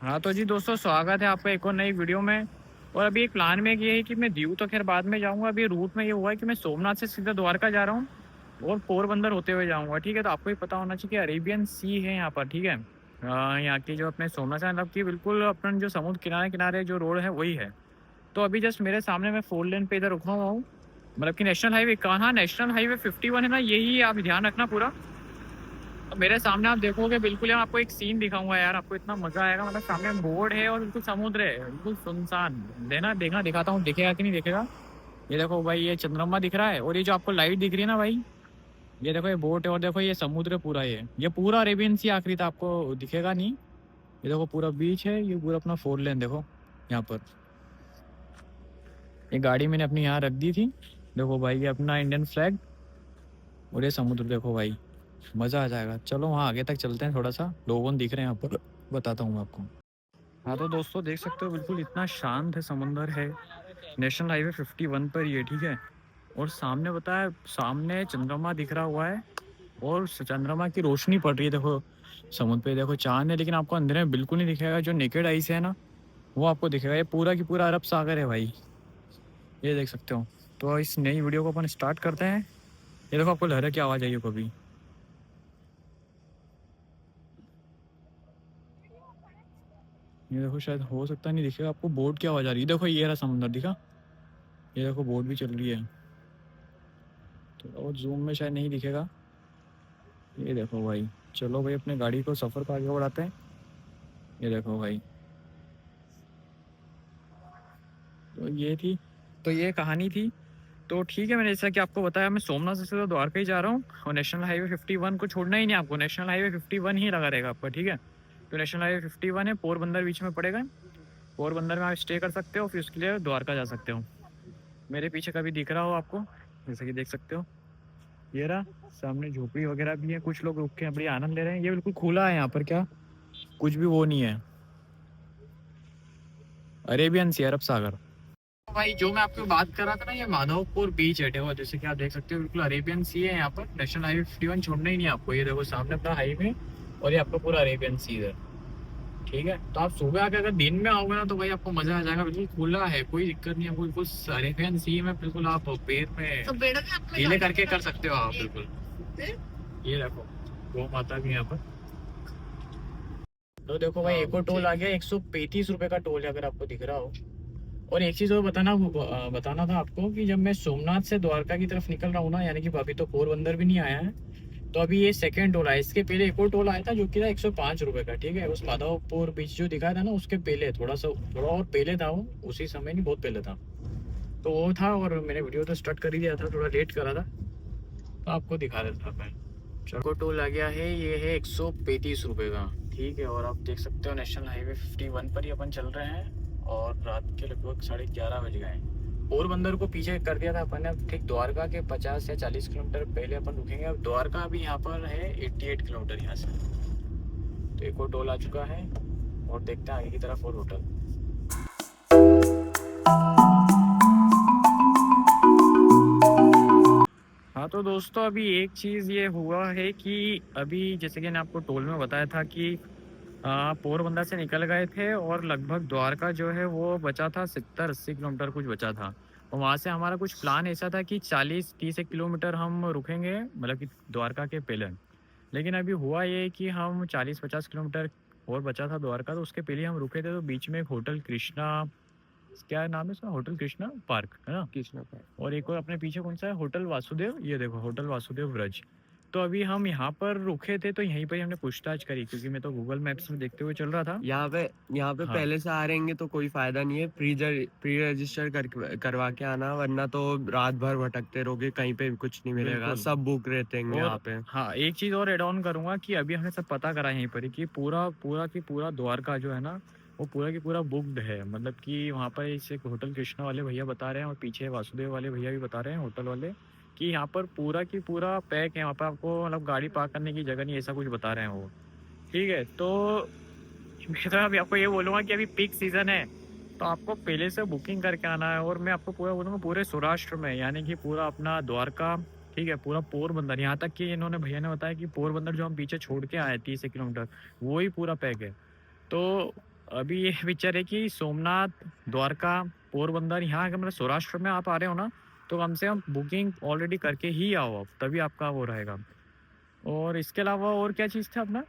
हाँ तो जी दोस्तों, स्वागत है आपका एक और नई वीडियो में। और अभी एक प्लान में ये है कि मैं दीव तो खैर बाद में जाऊंगा। अभी रूट में ये हुआ है कि मैं सोमनाथ से सीधा द्वारका जा रहा हूँ और पोरबंदर होते हुए जाऊंगा। ठीक है, तो आपको ही पता होना चाहिए कि अरेबियन सी है यहाँ पर। ठीक है, यहाँ की जो अपने सोमनाथ से मतलब कि बिल्कुल अपन जो समुद्र किनारे किनारे जो रोड है वही है। तो अभी जस्ट मेरे सामने मैं 4 लेन पे इधर रुका हुआ हूँ। मतलब कि नेशनल हाईवे कहाँ, नेशनल हाईवे 51 है ना, यही आप ध्यान रखना पूरा। तो मेरे सामने आप देखोगे बिल्कुल यार, आपको एक सीन दिखाऊंगा यार, आपको इतना मजा आएगा। मतलब सामने बोर्ड है और बिल्कुल समुद्र है, बिल्कुल सुनसान। देना देखना दिखाता हूँ, दिखेगा कि नहीं दिखेगा। ये देखो भाई, ये चंद्रमा दिख रहा है और ये जो आपको लाइट दिख रही है ना भाई, ये देखो ये बोट है और देखो ये समुद्र पूरा। ये पूरा अरेबियन सी आखिरी था, आपको दिखेगा नहीं। ये देखो पूरा बीच है, ये पूरा अपना 4 लेन देखो यहाँ पर। ये गाड़ी मैंने अपनी यहाँ रख दी थी। देखो भाई ये अपना इंडियन फ्लैग और ये समुद्र देखो भाई, मजा आ जाएगा। चलो वहाँ आगे तक चलते हैं, थोड़ा सा लोगों दिख रहे हैं यहाँ पर, बताता हूँ मैं आपको। हाँ तो दोस्तों देख सकते हो बिल्कुल इतना शांत है, समंदर है। नेशनल हाईवे 51 पर ये, ठीक है। और सामने बताया, सामने चंद्रमा दिख रहा हुआ है और चंद्रमा की रोशनी पड़ रही है। देखो समुद्र पे देखो चांद है, लेकिन आपको अंधेरे में बिल्कुल नहीं दिखेगा। जो नेकेड आई से है ना, वो आपको दिखेगा। ये पूरा की पूरा अरब सागर है भाई, ये देख सकते हो। तो इस नई वीडियो को अपन स्टार्ट करते हैं। ये देखो आपको लहरें की आवाज़ आई हो कभी? ये देखो शायद हो सकता नहीं दिखेगा आपको, बोट की आवाज़ आ रही है। देखो ये रहा समुंदर, दिखा? ये देखो बोट भी चल रही है। तो और जूम में शायद नहीं दिखेगा। ये देखो भाई, चलो भाई अपने गाड़ी को सफ़र को आगे बढ़ाते हैं। ये देखो भाई, तो ये थी, तो ये कहानी थी। तो ठीक है, मैंने जैसा कि आपको बताया, मैं सोमनाथ से तो द्वारका ही जा रहा हूँ और नेशनल हाईवे 51 को छोड़ना ही नहीं आपको। नेशनल हाईवे 51 ही लगा रहेगा आपका, ठीक है। तो नेशनल हाईवे 51 है, पोरबंदर बीच में पड़ेगा। पोरबंदर में आप स्टे कर सकते हो, फिर उसके लिए द्वारका जा सकते हो। मेरे पीछे कभी दिख रहा हो आपको, जैसे कि देख सकते हो, ये रहा सामने झोपड़ी वगैरह भी है। कुछ लोग रुक के बड़ी आनंद ले रहे हैं। ये बिल्कुल खुला है यहाँ पर, क्या कुछ भी वो नहीं है। अरेबियन सी, अरब सागर। भाई जो मैं आपको बात कर रहा था ना, ये माधवपुर बीच है। देखो जैसे कि आप देख सकते हो बिल्कुल अरेबियन सी है यहाँ पर। नेशनल हाईवे 51 छोड़ना ही नहीं आपको। ये देखो सामने अपना हाईवे और ये आपका पूरा अरेबियन सी इधर, ठीक है। तो आप सुबह आके अगर दिन में आओगे ना तो भाई आपको मजा आ जाएगा। बिल्कुल खुला है, कोई दिक्कत नहीं है। बिल्कुल अरेबियन सी में बिल्कुल आप पैर में तो गीले करके कर सकते हो आप बिल्कुल। ये देखो गौ माता भी यहाँ पर। तो देखो भाई एक और टोल आ गया, 135 रुपए का टोल है, अगर आपको दिख रहा हो। और एक चीज और बताना था आपको कि जब मैं सोमनाथ से द्वारका की तरफ निकल रहा हूँ ना, यानी कि अभी तो पोरबंदर भी नहीं आया है, तो अभी ये सेकंड टोल है। इसके पहले एक और टोल आया था जो कि था 105 रुपए का, ठीक है। उस माधवपुर बीच जो दिखाया था ना, उसके पहले थोड़ा और पहले था वो, उसी समय नहीं, बहुत पहले था। तो वो था और मैंने वीडियो तो स्टार्ट कर ही दिया था, थोड़ा लेट करा था, तो आपको दिखा देता मैं। चको टोल आ गया है, ये है 135 रुपए का, ठीक है। और आप देख सकते हो नेशनल हाईवे 51 पर ही अपन चल रहे हैं और रात के लगभग 11:30 बज गए हैं। पोरबंदर को पीछे कर दिया था अपन ने। अब ठीक द्वारका के 50 या 40 किलोमीटर पहले अपन रुकेंगे। अब द्वारका अभी यहाँ पर है 88 किलोमीटर यहाँ से। तो एक और टोल आ चुका है और देखते हैं आगे की तरफ और होटल। हाँ तो दोस्तों, अभी एक चीज़ ये हुआ है कि अभी जैसे कि मैंने आपको टोल में बताया था कि पोरबंदर से निकल गए थे और लगभग द्वारका जो है वो बचा था 70-80 किलोमीटर कुछ बचा था। और वहाँ से हमारा कुछ प्लान ऐसा था कि 40-30 किलोमीटर हम रुकेंगे, मतलब कि द्वारका के पहले। लेकिन अभी हुआ ये कि हम 40-50 किलोमीटर और बचा था द्वारका, तो उसके पहले हम रुके थे। तो बीच में एक होटल कृष्णा, क्या नाम है उसका, होटल कृष्णा पार्क है ना, कृष्णा पार्क। और एक और अपने पीछे कौन सा है, होटल वासुदेव। ये देखो होटल वासुदेव ब्रज। तो अभी हम यहाँ पर रुके थे, तो यहीं पर ही हमने पूछताछ करी, क्योंकि मैं तो गूगल मैप्स में देखते हुए चल रहा था। यहाँ पे हाँ पहले से आ रहेंगे तो कोई फायदा नहीं है। प्री रजिस्टर करवा के आना, वरना तो रात भर भटकते रहोगे, कहीं पे भी कुछ नहीं मिलेगा, बिल्कुल। सब बुक रहते हैं यहाँ और पे। हाँ, एक चीज़ और एड ऑन करूँगा कि अभी हमने सब पता करा यहीं पर ही कि पूरा पूरा की पूरा द्वारका जो है ना, वो पूरा की पूरा बुक्ड है। मतलब कि वहाँ पर इस एक होटल कृष्णा वाले भैया बता रहे हैं और पीछे वासुदेव वाले भैया भी बता रहे हैं, होटल वाले, कि यहाँ पर पूरा की पूरा पैक है। वहाँ पर आपको मतलब गाड़ी पार्क करने की जगह नहीं, ऐसा कुछ बता रहे हैं वो, ठीक है। तो मैं तो अभी आपको ये बोलूँगा कि अभी पीक सीज़न है, तो आपको पहले से बुकिंग करके आना है। और मैं आपको पूरा बोलूँगा पूरे सौराष्ट्र में, यानी कि पूरा अपना द्वारका, ठीक है, पूरा पोरबंदर, यहाँ तक कि इन्होंने भैया ने बताया कि पोरबंदर जो हम पीछे छोड़ के आए 30 किलोमीटर, वो ही पूरा पैक है। तो अभी ये पिक्चर है कि सोमनाथ, द्वारका, पोरबंदर, यहाँ अगर मतलब सौराष्ट्र में आप आ रहे हो ना, तो कम से कम बुकिंग ऑलरेडी करके ही आओ आप, तभी आपका वो रहेगा। और इसके अलावा और क्या चीज़ था अपना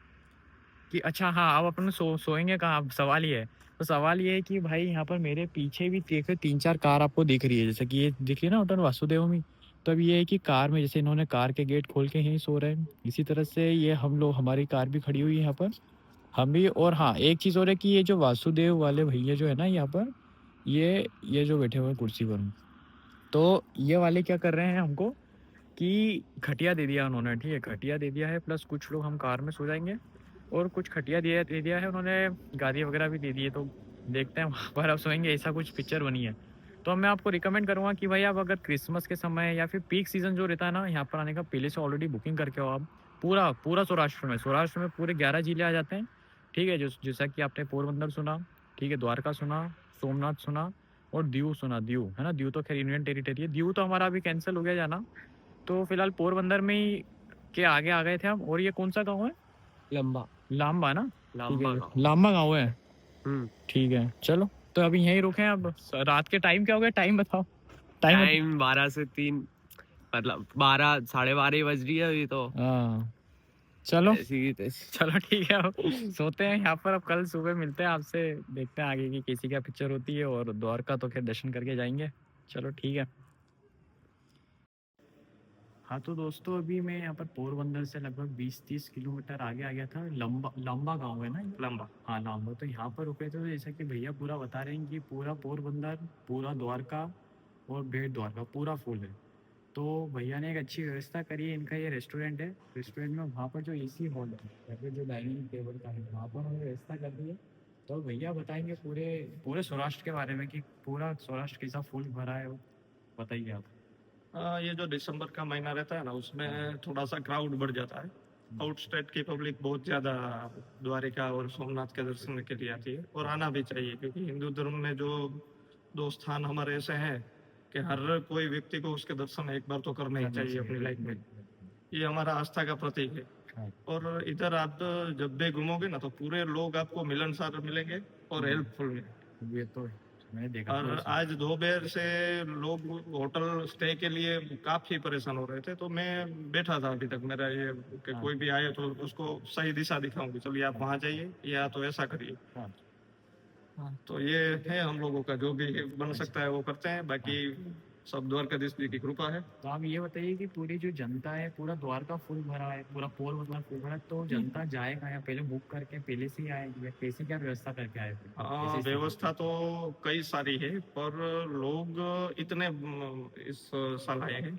कि अच्छा हाँ, अब अपन सोएंगे कहाँ? अब सवाल ये है। तो सवाल ये है कि भाई यहाँ पर मेरे पीछे भी देखो 3-4 कार आपको दिख रही है, जैसे कि ये दिख रही है ना होटल वासुदेव में। तो अब ये है कि कार में जैसे इन्होंने कार के गेट खोल के यहीं सो रहे हैं, इसी तरह से ये हम लोग हमारी कार भी खड़ी हुई है यहाँ पर। हम भी और हाँ, एक चीज़ और है कि ये जो वासुदेव वाले भैया जो है ना यहाँ पर, ये जो बैठे हुए हैं कुर्सी पर, तो ये वाले क्या कर रहे हैं हमको कि खटिया दे दिया उन्होंने, ठीक है? खटिया दे दिया है प्लस कुछ लोग हम कार में सो जाएँगे और कुछ खटिया दे दिया है उन्होंने, गादी वगैरह भी दे दी है, तो देखते हैं वहाँ पर अब सोएँगे, ऐसा कुछ पिक्चर बनी है। तो मैं आपको रिकमेंड करूँगा कि भाई आप अगर क्रिसमस के समय या फिर पीक सीज़न जो रहता है ना, यहाँ पर आने का पहले से ऑलरेडी बुकिंग करके आओ आप। पूरा सौराष्ट्र में पूरे 11 ज़िले आ जाते हैं, ठीक है? जैसा कि आपने पोरबंदर सुना, ठीक है? द्वारका सुना, सोमनाथ सुना और दीव सुना, दीव, है ना? दीव तो खैर यूनियन टेरिटरी है, दीव तो हमारा अभी कैंसल हो गया जाना। तो फिलहाल पोरबंदर में ही के आगे आ गए थे हम। और ये कौन-सा गाँव है? लंबा लांबा ना? ठीक लांबा है, गाँव। लांबा गाँव है। हम्म। ठीक है, चलो तो अभी यहीं रुके हैं अब। रात के टाइम क्या हो गया? टाइम बताओ। टाइम बता। टाइम 12 से 3, मतलब 12 12:30 ही बज रही है अभी तो। हाँ, चलो ऐसी ही तैसी। चलो ठीक है, अब सोते हैं यहाँ पर। अब कल सुबह मिलते हैं आपसे, देखते हैं आगे की कैसी क्या पिक्चर होती है। और द्वारका तो खैर दर्शन करके जाएँगे। चलो ठीक है। हाँ, तो दोस्तों अभी मैं यहाँ पर पोरबंदर से लगभग 20-30 किलोमीटर आगे आ गया था। लंबा लंबा गाँव है ना ये? लंबा। हाँ, लांबा। तो यहाँ पर रुके थे, तो जैसा कि भैया पूरा बता रहे हैं कि पूरा पोरबंदर, पूरा द्वारका और बेट द्वारका पूरा फुल है। तो भैया ने एक अच्छी व्यवस्था करी है, इनका ये रेस्टोरेंट है। रेस्टोरेंट में वहाँ पर जो एसी हॉल है या फिर जो डाइनिंग टेबल का है, वहाँ पर उन्होंने व्यवस्था कर दी है। तो भैया बताएंगे पूरे पूरे सौराष्ट्र के बारे में कि पूरा सौराष्ट्र कैसा फुल भरा है वो, बताइए आप। ये जो दिसंबर का महीना रहता है ना, उसमें थोड़ा सा क्राउड बढ़ जाता है। आउट स्टेट की पब्लिक बहुत ज़्यादा द्वारिका और सोमनाथ के दर्शन के लिए आती है, और आना भी चाहिए, क्योंकि हिंदू धर्म में जो दो स्थान हमारे ऐसे हैं कि हर कोई व्यक्ति को उसके दर्शन एक बार तो करना ही चाहिए अपनी लाइफ में। ये हमारा आस्था का प्रतीक है। हाँ, और इधर आप जब भी घूमोगे ना, तो पूरे लोग आपको मिलनसार मिलेंगे और हेल्पफुल मिलेंगे। ये तो मैंने देखा और पूरे आज दोपहर से लोग होटल स्टे के लिए काफी परेशान हो रहे थे, तो मैं बैठा था अभी तक। मेरा ये कि हाँ। कोई भी आए तो उसको सही दिशा दिखाऊंगी, चलिए आप वहां जाइए या तो ऐसा करिए। हाँ। तो ये है हम लोगों का, जो भी बन सकता है वो करते हैं, बाकी सब द्वारकाधीश जी की कृपा है। तो आप ये बताइए कि पूरी जो जनता है, पूरा द्वारका फुल भरा है, पूरा पोरबंदर फुल भरा है, तो जनता जाए कहाँ? या पहले बुक करके पहले से ही आएगी या कैसे क्या व्यवस्था करके आए थे? कैसी स्थिति व्यवस्था थी? तो कई सारी है, पर लोग इतने इस साल आए हैं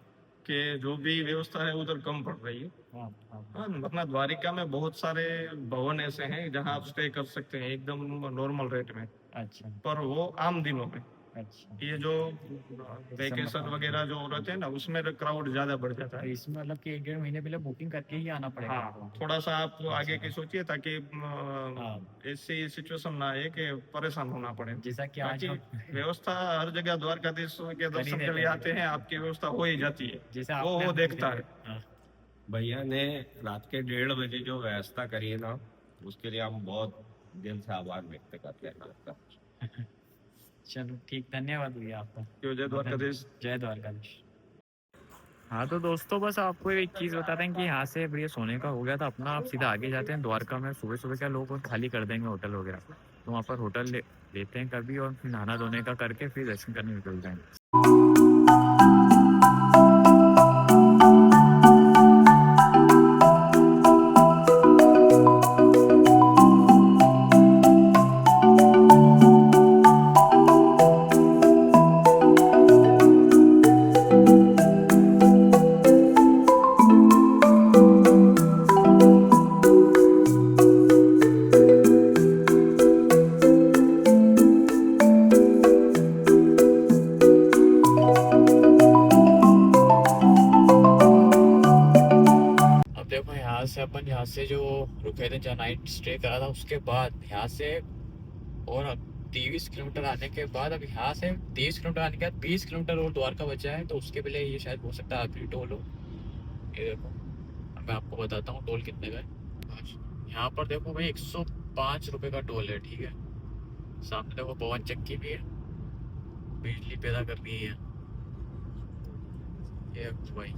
कि जो भी व्यवस्था है उधर कम पड़ रही है। हाँ, हाँ, हाँ, अपना द्वारिका में बहुत सारे भवन ऐसे हैं जहाँ आप स्टे कर सकते हैं एकदम नॉर्मल रेट में, अच्छा, पर वो आम दिनों में। अच्छा। ये जो वेकेशन वगैरह जो रहते हैं ना, उसमें क्राउड ज्यादा बढ़ जाता तो है। इसमें मतलब कि 1-1.5 महीने पहले बुकिंग करके ही आना पड़ेगा हाँ, आपको? थोड़ा सा आप आगे अच्छा। की सोचिए, ताकि हाँ, ऐसी सिचुएशन ना आए कि परेशान होना पड़े। जैसा कि आज बाकी हम व्यवस्था हर जगह द्वारकाधीश के कर ही दर्शन के देते लिए हैं। आते हैं, आपकी व्यवस्था हो ही जाती है। जैसे वो आपने देखता है। हाँ, भैया ने रात के 1:30 बजे जो व्यवस्था करी है ना, उसके लिए हम बहुत दिल से आभार व्यक्त करते हैं आपका। चलो ठीक, धन्यवाद भैया आपका। क्यों, जय द्वारकाधीश। जय द्वारकाधीश। हाँ, तो दोस्तों बस आपको एक चीज़ बताते हैं कि यहाँ से भैया सोने का हो गया था अपना, आप सीधा आगे जाते हैं द्वारका में। सुबह सुबह क्या लोग खाली कर देंगे होटल वगैरह, तो वहाँ पर होटल लेते हैं कभी, और फिर नहाना धोने का करके फिर दर्शन करने निकल जाएंगे। अब देखो यहाँ से अपन, यहाँ से जो रुके थे, जहाँ नाइट स्टे करा था, उसके बाद यहाँ से और अब 23 किलोमीटर आने के बाद, अब यहाँ से 23 किलोमीटर आने के बाद 20 किलोमीटर और द्वारका बचा है। तो उसके पहले ये शायद हो सकता है आखिरी टोल हो। ये देखो, अब मैं आपको बताता हूँ टोल कितने का है। यहाँ पर देखो भाई 105 रुपये का टोल है, ठीक है? सामने देखो पवन चक्की भी है, बिजली पैदा कर रही है ये भाई।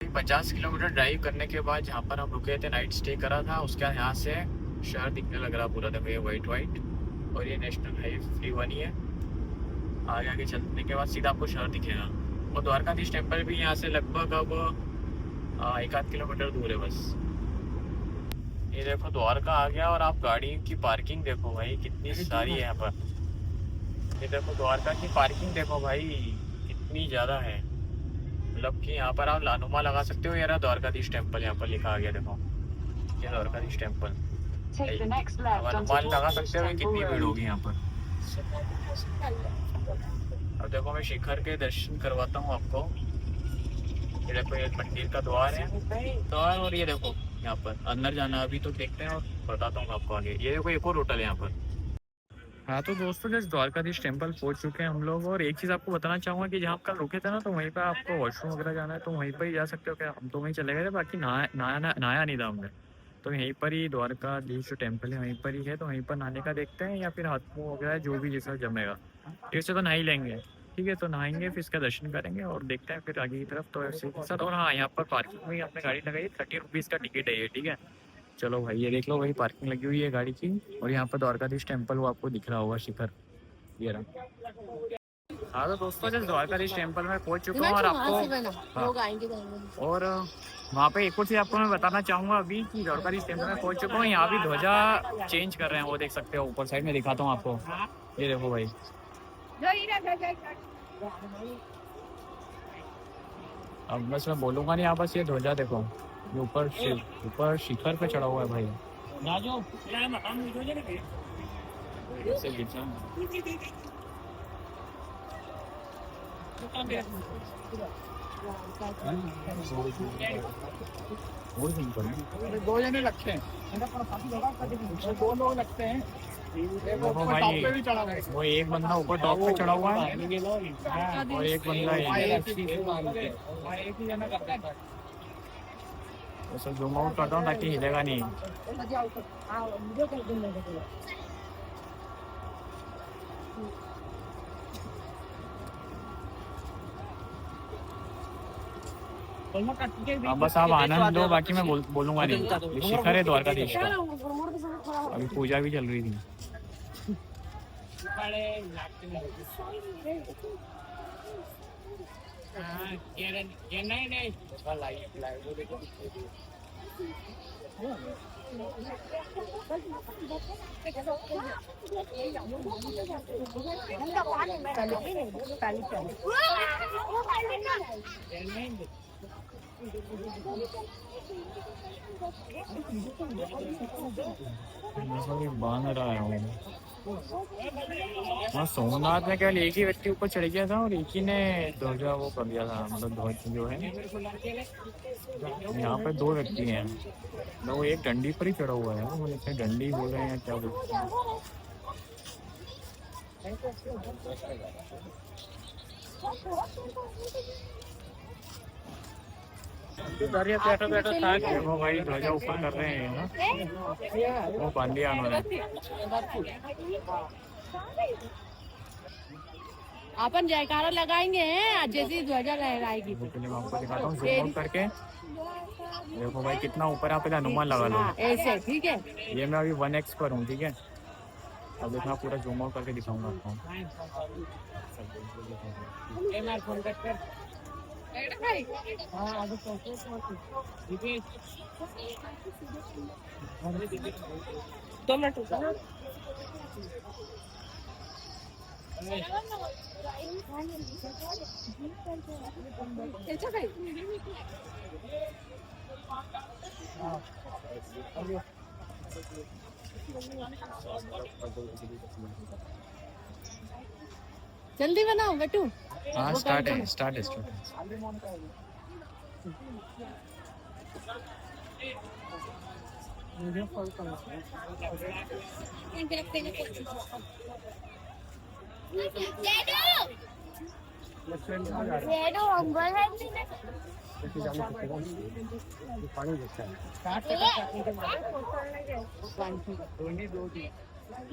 50 किलोमीटर ड्राइव करने के बाद जहाँ पर हम रुके थे, नाइट स्टे करा था, उसके बाद यहाँ से शहर दिखने लग रहा पूरा। देखो ये वाइट वाइट, और ये नेशनल हाईवे 3 ही है। आगे आगे चलने के बाद सीधा आपको शहर दिखेगा। और द्वारकाधीश टेम्पल भी यहाँ से लगभग अब 1-8 किलोमीटर दूर है बस। ये देखो द्वारका आ गया, और आप गाड़ी की पार्किंग देखो भाई कितनी सारी है यहाँ पर। ये देखो द्वारका की पार्किंग देखो भाई कितनी ज़्यादा है, मतलब कि यहाँ पर आप अनुमान लगा सकते हो। ये रहा द्वारकाधीश टेम्पल, यहाँ पर लिखा आ गया देखो, ये द्वारकाधीश टेम्पल। अब अनुमान लगा सकते हो कि कितनी भीड़ होगी यहाँ पर। अब देखो मैं शिखर के दर्शन करवाता हूँ आपको। ये देखो ये मंदिर का द्वार है, द्वार, और ये देखो यहाँ पर अंदर जाना अभी तो देखते हैं और बताता हूँ आपको आगे। ये देखो एक और होटल है यहाँ पर। हाँ तो दोस्तों जैसे द्वारकाधीश टेम्पल पहुँच चुके हैं हम लोग, और एक चीज़ आपको बताना चाहूँगा कि जहाँ कल रुके थे ना, तो वहीं पर आपको वॉशरूम वगैरह जाना है तो वहीं पर ही जा सकते हो। क्या हम तो वहीं चले गए थे, बाकी नहाया नहीं था हमने, तो यहीं पर ही द्वारकाधीश जो टेम्पल है वहीं पर ही है, तो वहीं पर नहाने का देखते हैं, या फिर हाथ मुँह वगैरह जो भी जैसा जमेगा ठीक से तो नहा ही लेंगे। ठीक है तो नहाएंगे, फिर इसका दर्शन करेंगे और देखते हैं फिर आगे की तरफ। तो ऐसे के साथ, और हाँ यहाँ पर पार्किंग में अपने गाड़ी लगाई, 30 रुपीज़ का टिकट है ये, ठीक है। चलो भाई ये देख लो, वही पार्किंग लगी हुई है गाड़ी की, और यहाँ पर द्वारकाधीश टेम्पल वो आपको दिख रहा होगा, शिखर ये रहा। हाँ तो दोस्तों जैसे द्वारकाधीश टेम्पल में पहुँच चुका हूँ, और आपको लोग आएंगे जाएंगे। और वहाँ पे एक और चीज़ आपको मैं बताना चाहूँगा अभी कि द्वारकाधीश टेम्पल में पहुँच चुका हूँ। यहाँ भी ध्वजा चेंज कर रहे हैं, वो देख सकते हो ऊपर साइड में, दिखाता हूँ आपको। ये देखो भाई, अब बस मैं बोलूँगा नहीं, आप बस ये ध्वजा देखो, ये ऊपर शिखर पे चढ़ा हुआ है भाई। ऐसे दिखता है। दो जने लगते हैं, दो लोग लगते हैं। देखो भाई वो एक बंदा ऊपर टॉप पे चढ़ा हुआ है, और एक बंदा एक ही जना करता है। ऐसा जूम आउट करता हूँ ताकि हिलेगा नहीं। अब बस आप आनंद दो, बाकी मैं बोलूँगा नहीं। ये शिखर है द्वारकाधीश का, अभी पूजा भी चल रही थी। बांध रहा है हाँ, सोमनाथ में केवल एक ही व्यक्ति ऊपर चढ़ गया था, और एक ही ने ध्वजा वो कर दिया था, मतलब ध्वज जो है। यहाँ पे 2 व्यक्ति हैं, वो एक डंडी पर ही चढ़ा हुआ है, वो इतने डंडी बोल रहे हैं क्या बोलते हैं। देखो भाई ध्वजा ऊपर कर रहे हैं ना, वो बांध दिया उन्होंने। अपन जयकारा लगाएंगे हैं जैसे ही ध्वजा लहराएगी। मैं आपको दिखाता हूँ जूम आउट करके। देखो भाई कितना ऊपर, आप अनुमान लगा लो ऐसे, ठीक है। ये मैं अभी 1x पर हूँ, ठीक है। अब देखना पूरा जूम आउट करके दिखाऊंगा आपको। जल्दी बनाओ बेटू। हाँ स्टार्ट है, स्टार्ट है।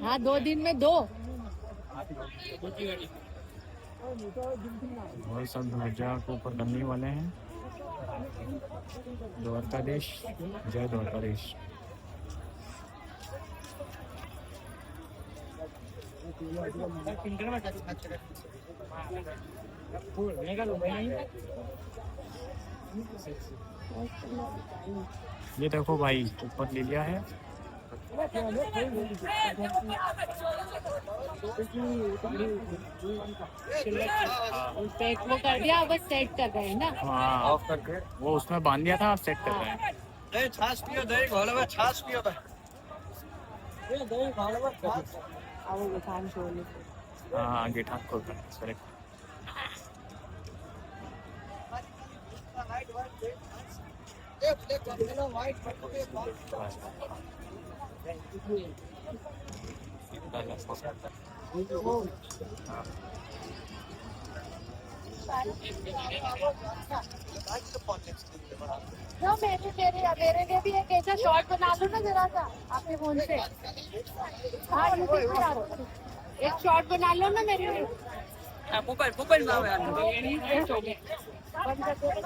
हाँ 2 दिन में 2। और सब ध्वजा को ऊपर करने वाले हैं। द्वारकाधीश, जय द्वारकाधीश। ये देखो भाई ऊपर ले लिया है। वो कर दिया, बस सेट कर रहे हैं ना। हाँ ऑफ करके वो उसमें बांध दिया था, आप सेट कर रहे हैं। दही छाछ पियो, दही घोल में छाछ पियो। अब वो दुकान खोल। हाँ आगे ठाक खोल कर करेक्ट। मेरे लिए भी एक ऐसा शॉट बना लो ना जरा सा आपके फोन से। हाँ एक शॉट बना लो ना मेरे लिए।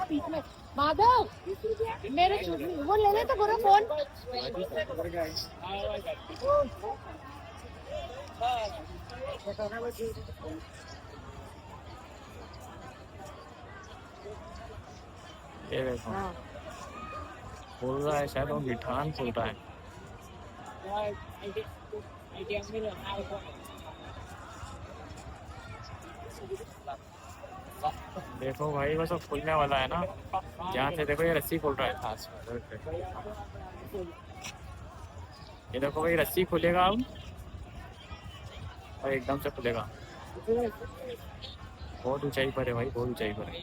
बीच में माधव मेरे वो ले ले तो पूरा फोन। ये देखो बोल रहा है शायद वो गिठान खोल रहा है। देखो भाई बस अब खुलने वाला है ना, यहाँ से देखो ये रस्सी खोल रहा है खास। ये देखो भाई रस्सी खुलेगा अब और एकदम से खुलेगा। बहुत ऊंचाई पर है भाई, बहुत ऊंचाई पर है।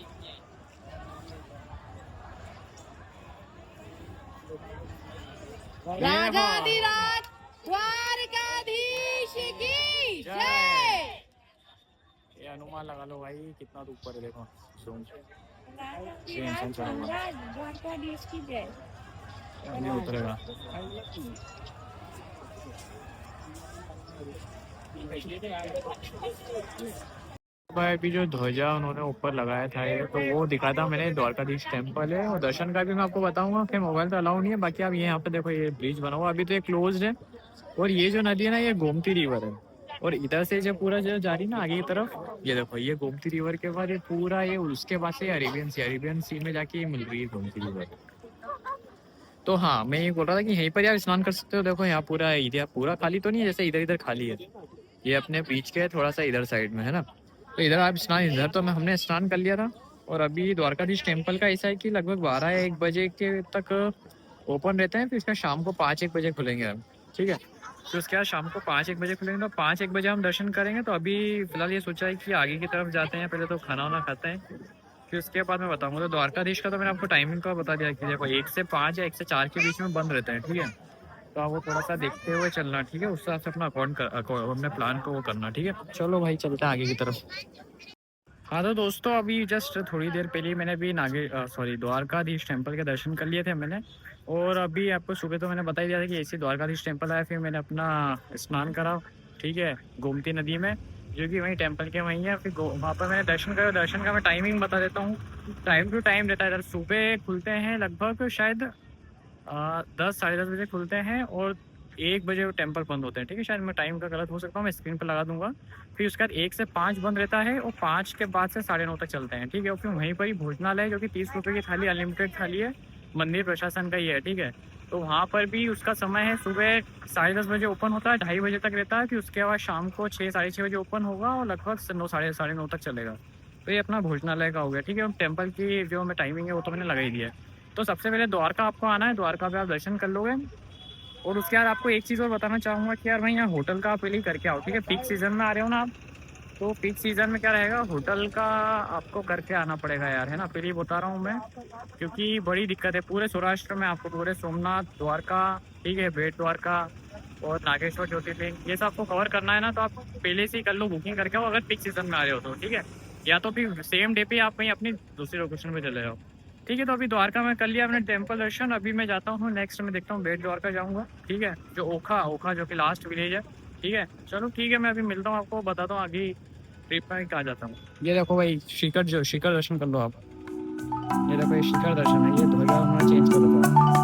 राजाधिराज द्वारकाधीश की जय। ये अनुमान लगा लो भाई कितना ऊपर है, देखो जूम द्वारकाधीश की जय। नहीं उतरेगा। भाई अभी जो ध्वजा उन्होंने ऊपर लगाया था ये तो वो दिखा था मैंने, द्वारकाधीश टेम्पल है। और दर्शन का भी मैं आपको बताऊंगा कि मोबाइल तो अलाउ नहीं है। बाकी आप ये यहाँ पे देखो ये ब्रिज बना हुआ, अभी तो ये क्लोज है। और ये जो नदी है ना ये गोमती रिवर है। और इधर से जो पूरा जो जा रही ना आगे की तरफ, ये देखो ये गोमती रिवर के बाद ये पूरा ये उसके बाद से अरेबियन सी में जाके ये मिल रही है गोमती रिवर। तो हाँ मैं ये बोल रहा था कि यहीं पर आप स्नान कर सकते हो। देखो यहाँ पूरा एरिया पूरा खाली तो नहीं है, जैसे इधर इधर खाली है। ये अपने बीच के थोड़ा सा इधर साइड में है ना, तो इधर आप स्नान, इधर तो हमने स्नान कर लिया था। और अभी द्वारकाधीश टेम्पल का ऐसा है कि लगभग 12 या 1 बजे के तक ओपन रहते हैं। फिर इसका शाम को 5-1 बजे खुलेंगे हम, ठीक है। तो उसके बाद शाम को 5-1 बजे खुलेंगे, तो 5-1 बजे हम दर्शन करेंगे। तो अभी फिलहाल ये सोचा है कि आगे की तरफ जाते हैं, पहले तो खाना वाना खाते हैं, फिर उसके बाद मैं बताऊंगा। तो द्वारकाधीश का तो मैंने आपको टाइमिंग का बता दिया कि देखो 1 से 5 या 1 से 4 के बीच में बंद रहते हैं, ठीक है। तो आप वो थोड़ा सा देखते हुए चलना, ठीक है। उस हिसाब से अपना अपने प्लान को वो करना, ठीक है। चलो भाई चलते हैं आगे की तरफ। हाँ तो दोस्तों अभी जस्ट थोड़ी देर पहले मैंने भी द्वारकाधीश टेम्पल के दर्शन कर लिए थे मैंने। और अभी आपको सुबह तो मैंने बता ही दिया था कि ऐसे द्वारकाधीश टेम्पल आया, फिर मैंने अपना स्नान करा, ठीक है, गोमती नदी में, जो कि वहीं टेम्पल के वहीं है। फिर वहाँ पर मैंने दर्शन करा। दर्शन का मैं टाइमिंग बता देता हूँ। टाइम टू टाइम रहता है। इधर सुबह खुलते हैं लगभग शायद 10 साढ़े 10 बजे खुलते हैं और 1 बजे वो टेम्पल बंद होते हैं, ठीक है। शायद मैं टाइम का गलत हो सकता हूँ, मैं स्क्रीन पर लगा दूंगा। फिर उसके बाद 1 से 5 बंद रहता है और 5 के बाद से 9:30 तक चलते हैं, ठीक है। और फिर वहीं पर ही भोजनालय है जो कि 30 रुपये की थाली, अनलिमिटेड थाली है, मंदिर प्रशासन का ही है, ठीक है। तो वहाँ पर भी उसका समय है, सुबह 10:30 बजे ओपन होता है, 2:30 बजे तक रहता है। फिर उसके बाद शाम को 6 साढ़े 6 बजे ओपन होगा और लगभग 9 साढ़े 9 तक चलेगा। तो ये अपना भोजनालय का हो गया, ठीक है। टेम्पल की जो मैं टाइमिंग है वो तो मैंने लगा ही दिया है। तो सबसे पहले द्वारका आपको आना है, द्वारका पे आप दर्शन कर लोगे। और उसके बाद आपको एक चीज़ और बताना चाहूँगा कि यार भाई यहाँ होटल का आप पहले ही करके आओ, ठीक है। पीक सीज़न में आ रहे हो ना आप, तो पीक सीज़न में क्या रहेगा, होटल का आपको करके आना पड़ेगा यार, है ना। पहले ही बता रहा हूँ मैं, क्योंकि बड़ी दिक्कत है पूरे सौराष्ट्र में। आपको पूरे सोमनाथ, द्वारका, ठीक है, बेट द्वारका और नागेश्वर ज्योतिर्लिंग, ये सब आपको कवर करना है ना। तो आप पहले से ही कर लो बुकिंग करके आओ, अगर पीक सीज़न में आ रहे हो तो, ठीक है। या तो फिर सेम डे पे आप कहीं अपनी दूसरी लोकेशन पे चले जाओ। ठीक है, तो अभी द्वारका में कर लिया अपने टेम्पल दर्शन। अभी मैं जाता हूँ नेक्स्ट में देखता हूँ बेट द्वारका जाऊँगा। ठीक है, जो ओखा जो कि लास्ट विलेज है। ठीक है, चलो ठीक है, मैं अभी मिलता हूँ आपको, बताता हूँ आगे ट्रिप में कहाँ जाता हूँ। ये देखो भाई शिखर दर्शन कर लो आप। ये देखो ये शिखर दर्शन है, ये ध्वजा उन्होंने चेंज कर रखा है।